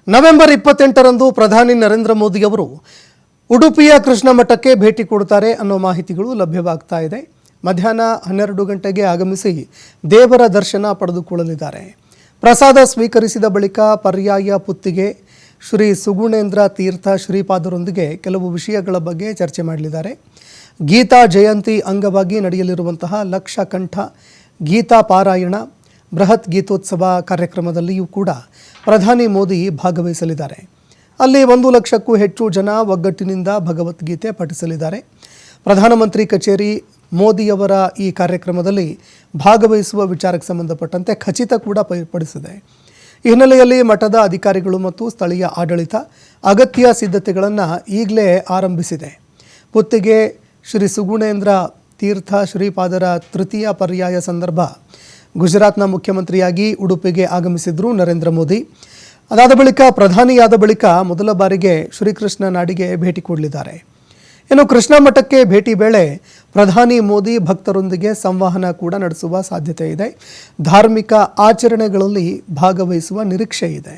November 28ರಂದು ಪ್ರಧಾನಿ ನರೇಂದ್ರ ಮೋದಿ ಅವರು ಉಡುಪಿಯ ಕೃಷ್ಣ ಮಠಕ್ಕೆ ಭೇಟಿ ಕೊಡುತ್ತಾರೆ ಅನ್ನೋ ಮಾಹಿತಿಗಳು ಲಭ್ಯವಾಗ್ತಾ ಇದೆ. ಮಧ್ಯಾಹ್ನ 12 ಗಂಟೆಗೆ ಆಗಮಿಸಿ ದೇವರ ದರ್ಶನ ಪಡೆದುಕೊಳ್ಳಲಿದ್ದಾರೆ. ಪ್ರಸಾದ ಸ್ವೀಕರಿಸಿದ ಬಳಿಕ ಪರ್ಯಾಯ ಪುತ್ತಿಗೆ ಶ್ರೀ ಸುಗುಣೇಂದ್ರ ತೀರ್ಥ ಶ್ರೀಪಾದರೊಂದಿಗೆ ಕೆಲವು ವಿಷಯಗಳ ಬಗ್ಗೆ ಚರ್ಚೆ ಮಾಡಲಿದ್ದಾರೆ. ಗೀತಾ ಜಯಂತಿ ಅಂಗವಾಗಿ ನಡೆಯಲಿರುವಂತಹ ಲಕ್ಷಕಂಠ ಗೀತಾ ಪಾರಾಯಣ ಬೃಹತ್ ಗೀತೋತ್ಸವ ಕಾರ್ಯಕ್ರಮದಲ್ಲಿಯೂ ಕೂಡ ಪ್ರಧಾನಿ ಮೋದಿ ಭಾಗವಹಿಸಲಿದ್ದಾರೆ. ಅಲ್ಲಿ 1 ಲಕ್ಷಕ್ಕೂ ಹೆಚ್ಚು ಜನ ಒಗ್ಗಟ್ಟಿನಿಂದ ಭಗವದ್ಗೀತೆ ಪಠಿಸಲಿದ್ದಾರೆ. ಪ್ರಧಾನಮಂತ್ರಿ ಕಚೇರಿ ಮೋದಿಯವರ ಈ ಕಾರ್ಯಕ್ರಮದಲ್ಲಿ ಭಾಗವಹಿಸುವ ವಿಚಾರಕ್ಕೆ ಸಂಬಂಧಪಟ್ಟಂತೆ ಖಚಿತ ಕೂಡ ಪಡಿಸಿದೆ. ಈ ಹಿನ್ನೆಲೆಯಲ್ಲಿ ಮಠದ ಅಧಿಕಾರಿಗಳು ಮತ್ತು ಸ್ಥಳೀಯ ಆಡಳಿತ ಅಗತ್ಯ ಸಿದ್ಧತೆಗಳನ್ನು ಈಗಲೇ ಆರಂಭಿಸಿದೆ. ಪುತ್ತಿಗೆ ಶ್ರೀ ಸುಗುಣೇಂದ್ರ ತೀರ್ಥ ಶ್ರೀಪಾದರ ತೃತೀಯ ಪರ್ಯಾಯ ಸಂದರ್ಭ ಗುಜರಾತ್ನ ಮುಖ್ಯಮಂತ್ರಿಯಾಗಿ ಉಡುಪಿಗೆ ಆಗಮಿಸಿದ್ರು ನರೇಂದ್ರ ಮೋದಿ. ಅದಾದ ಬಳಿಕ ಪ್ರಧಾನಿಯಾದ ಬಳಿಕ ಮೊದಲ ಬಾರಿಗೆ ಶ್ರೀಕೃಷ್ಣ ನಾಡಿಗೆ ಭೇಟಿ ಕೊಡಲಿದ್ದಾರೆ. ಇನ್ನು ಕೃಷ್ಣ ಮಠಕ್ಕೆ ಭೇಟಿ ವೇಳೆ ಪ್ರಧಾನಿ ಮೋದಿ ಭಕ್ತರೊಂದಿಗೆ ಸಂವಹನ ಕೂಡ ನಡೆಸುವ ಸಾಧ್ಯತೆ ಇದೆ. ಧಾರ್ಮಿಕ ಆಚರಣೆಗಳಲ್ಲಿ ಭಾಗವಹಿಸುವ ನಿರೀಕ್ಷೆ ಇದೆ.